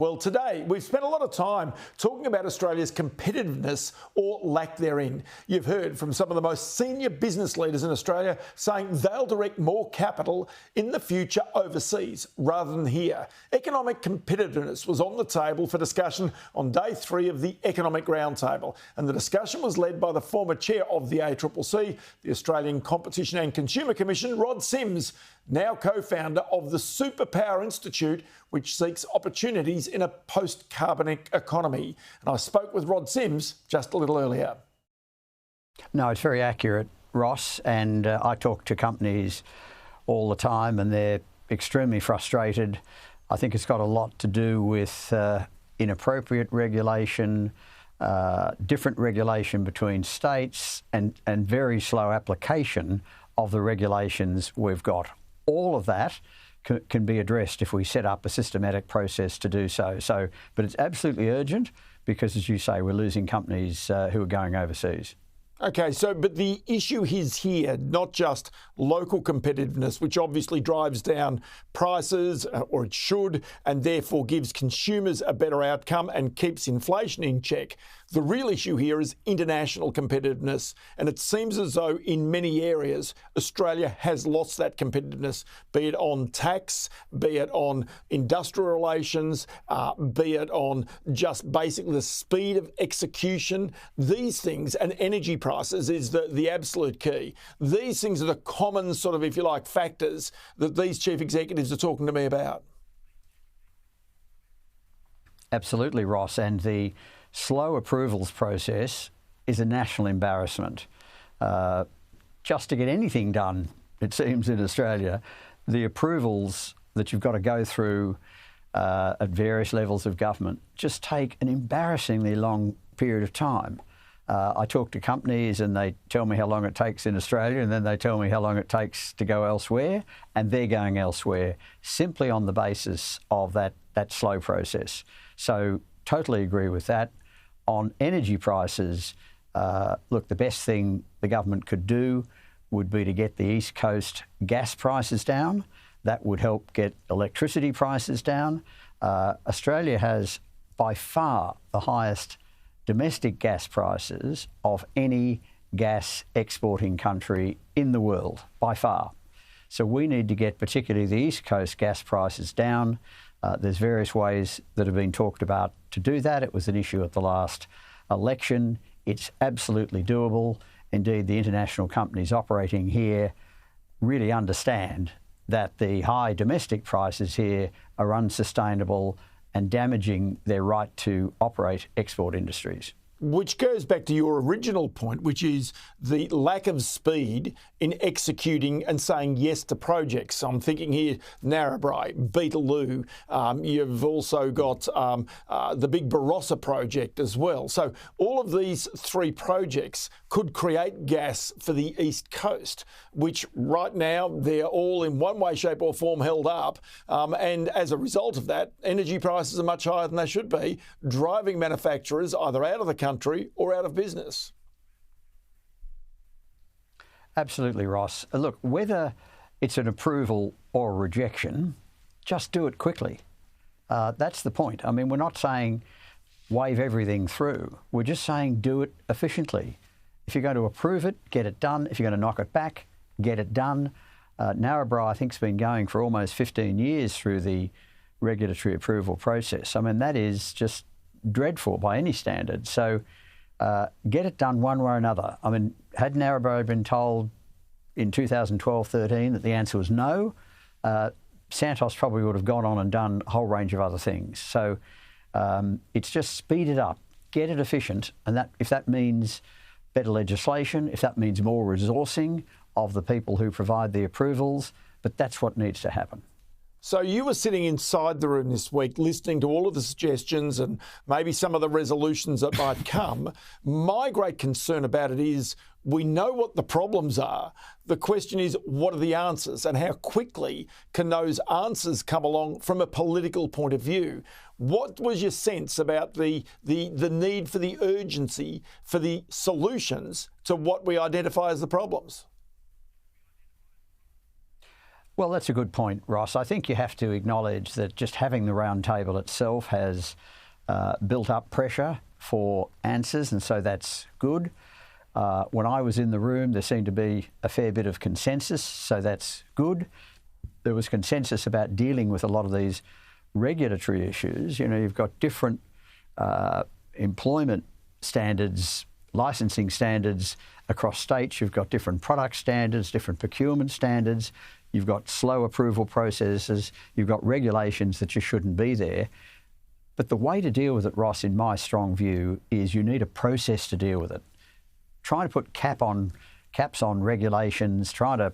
Well, today we've spent a lot of time talking about Australia's competitiveness or lack therein. You've heard from some of the most senior business leaders in Australia saying they'll direct more capital in the future overseas rather than here. Economic competitiveness was on the table for discussion on day 3 of the Economic Roundtable, and the discussion was led by the former chair of the ACCC, the Australian Competition and Consumer Commission, Rod Sims, now co-founder of the Superpower Institute, which seeks opportunities in a post-carbon economy. And I spoke with Rod Sims just a little earlier. No, it's very accurate, Ross, and I talk to companies all the time and they're extremely frustrated. I think it's got a lot to do with inappropriate regulation, different regulation between states, and very slow application of the regulations we've got. All of that can be addressed if we set up a systematic process to do so. But it's absolutely urgent because, as you say, we're losing companies who are going overseas. OK, but the issue is here, not just local competitiveness, which obviously drives down prices, or it should, and therefore gives consumers a better outcome and keeps inflation in check. The real issue here is international competitiveness, and it seems as though in many areas Australia has lost that competitiveness, be it on tax, be it on industrial relations, be it on just basically the speed of execution. These things, and energy prices is the absolute key. These things are the common sort of, if you like, factors that these chief executives are talking to me about. Absolutely, Ross, and the slow approvals process is a national embarrassment. Just to get anything done, it seems, in Australia, the approvals that you've got to go through at various levels of government just take an embarrassingly long period of time. I talk to companies and they tell me how long it takes in Australia, and then they tell me how long it takes to go elsewhere, and they're going elsewhere simply on the basis of that slow process. So totally agree with that. On energy prices, look, the best thing the government could do would be to get the East Coast gas prices down. That would help get electricity prices down. Australia has by far the highest domestic gas prices of any gas exporting country in the world, by far. So we need to get particularly the East Coast gas prices down. There's various ways that have been talked about to do that. It was an issue at the last election. It's absolutely doable. Indeed, the international companies operating here really understand that the high domestic prices here are unsustainable and damaging their right to operate export industries. Which goes back to your original point, which is the lack of speed in executing and saying yes to projects. I'm thinking here Narrabri, Beetaloo. You've also got the big Barossa project as well. So all of these 3 projects could create gas for the East Coast, which right now they're all in one way, shape or form held up. And as a result of that, energy prices are much higher than they should be, driving manufacturers either out of the country or out of business. Absolutely, Ross. Look, whether it's an approval or a rejection, just do it quickly. That's the point. I mean, we're not saying wave everything through. We're just saying do it efficiently. If you're going to approve it, get it done. If you're going to knock it back, get it done. Narrabri, I think, has been going for almost 15 years through the regulatory approval process. I mean, that is just dreadful by any standard. So get it done one way or another. I mean, had Narrabri been told in 2012-13 that the answer was no, Santos probably would have gone on and done a whole range of other things. So it's just speed it up, get it efficient, and that if that means better legislation, if that means more resourcing of the people who provide the approvals, but that's what needs to happen. So you were sitting inside the room this week listening to all of the suggestions and maybe some of the resolutions that might come. My great concern about it is we know what the problems are. The question is, what are the answers and how quickly can those answers come along from a political point of view? What was your sense about the need for the urgency for the solutions to what we identify as the problems? Well, that's a good point, Ross. I think you have to acknowledge that just having the round table itself has built up pressure for answers, and so that's good. When I was in the room, there seemed to be a fair bit of consensus, so that's good. There was consensus about dealing with a lot of these regulatory issues. You know, you've got different employment standards, licensing standards across states. You've got different product standards, different procurement standards. You've got slow approval processes. You've got regulations that just shouldn't be there. But the way to deal with it, Ross, in my strong view, is you need a process to deal with it. Trying to put caps on regulations, trying to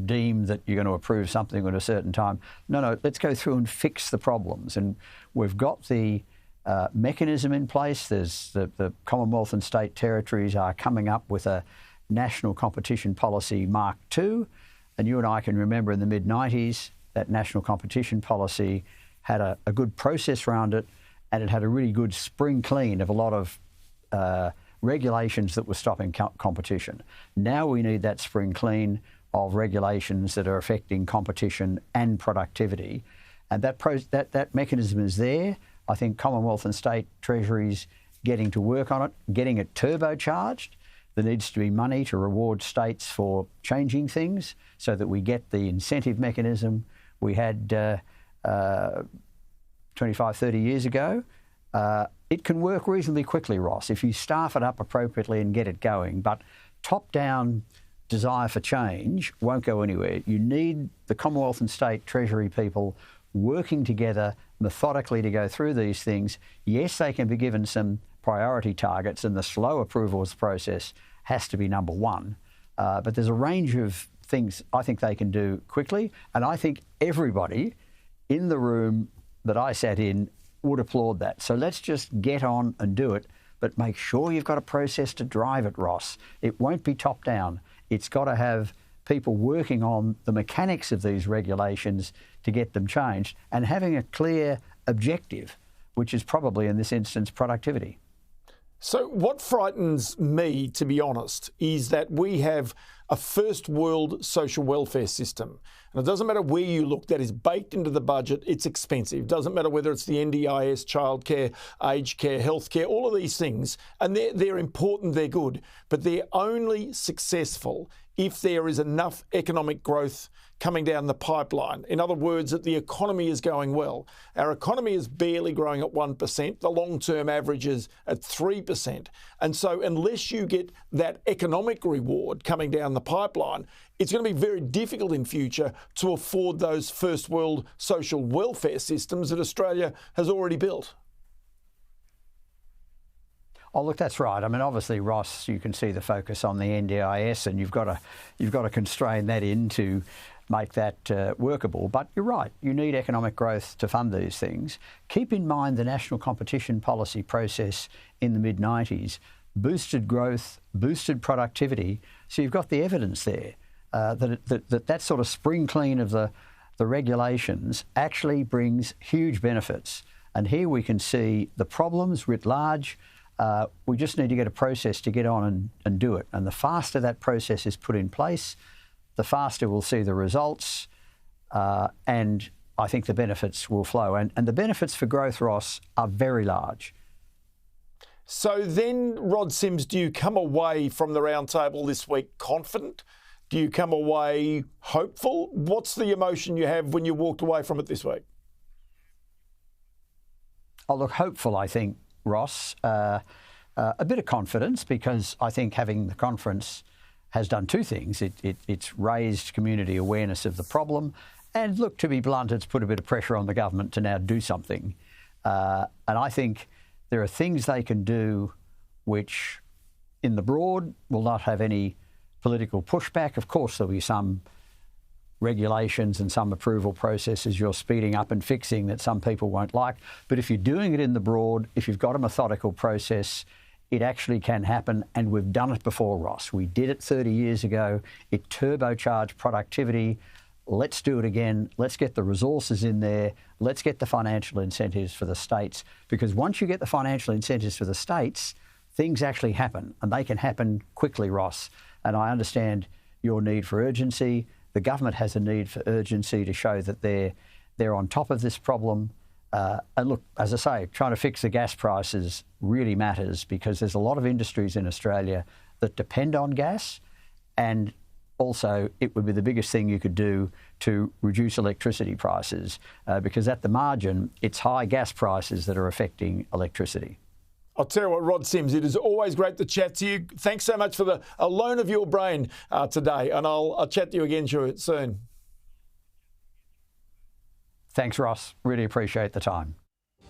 deem that you're going to approve something at a certain time. No, let's go through and fix the problems. And we've got the mechanism in place. There's the Commonwealth and state territories are coming up with a National Competition Policy Mark II. And you and I can remember in the mid-90s, that National Competition Policy had a good process around it, and it had a really good spring clean of a lot of regulations that were stopping competition. Now we need that spring clean of regulations that are affecting competition and productivity. And that mechanism is there. I think Commonwealth and state treasuries getting to work on it, getting it turbocharged. There needs to be money to reward states for changing things so that we get the incentive mechanism we had 25, 30 years ago. It can work reasonably quickly, Ross, if you staff it up appropriately and get it going. But top-down desire for change won't go anywhere. You need the Commonwealth and state treasury people working together methodically to go through these things. Yes, they can be given some priority targets, and the slow approvals process has to be number one. But there's a range of things I think they can do quickly, and I think everybody in the room that I sat in would applaud that. So let's just get on and do it, but make sure you've got a process to drive it, Ross. It won't be top down. It's got to have people working on the mechanics of these regulations to get them changed and having a clear objective, which is probably in this instance productivity. So what frightens me, to be honest, is that we have a first world social welfare system. And it doesn't matter where you look, that is baked into the budget. It's expensive. It doesn't matter whether it's the NDIS, childcare, aged care, healthcare, all of these things. And they're important, they're good. But they're only successful if there is enough economic growth coming down the pipeline. In other words, that the economy is going well. Our economy is barely growing at 1%. The long-term average is at 3%. And so unless you get that economic reward coming down the pipeline, it's going to be very difficult in future to afford those first world social welfare systems that Australia has already built. Oh, look, that's right. I mean, obviously, Ross, you can see the focus on the NDIS, and you've got to constrain that in to make that workable. But you're right, you need economic growth to fund these things. Keep in mind the National Competition Policy process in the mid-90s boosted growth, boosted productivity. So you've got the evidence there that sort of spring clean of the regulations actually brings huge benefits. And here we can see the problems writ large. We just need to get a process to get on and do it. And the faster that process is put in place, the faster we'll see the results, and I think the benefits will flow. And the benefits for growth, Ross, are very large. So then, Rod Sims, do you come away from the roundtable this week confident? Do you come away hopeful? What's the emotion you have when you walked away from it this week? Oh, look, hopeful, I think, Ross. A bit of confidence, because I think having the conference has done two things. It's raised community awareness of the problem, and look, to be blunt, it's put a bit of pressure on the government to now do something. And I think there are things they can do which, in the broad, will not have any political pushback. Of course, there'll be some regulations and some approval processes you're speeding up and fixing that some people won't like. But if you're doing it in the broad, if you've got a methodical process, it actually can happen, and we've done it before, Ross. We did it 30 years ago. It turbocharged productivity. Let's do it again. Let's get the resources in there. Let's get the financial incentives for the states, because once you get the financial incentives for the states, things actually happen, and they can happen quickly, Ross. And I understand your need for urgency. the government has a need for urgency to show that they're on top of this problem. And look, as I say, trying to fix the gas prices really matters, because there's a lot of industries in Australia that depend on gas, and also it would be the biggest thing you could do to reduce electricity prices, because at the margin, it's high gas prices that are affecting electricity. I'll tell you what, Rod Sims, it is always great to chat to you. Thanks so much for a loan of your brain today, and I'll chat to you again soon. Thanks, Ross. Really appreciate the time.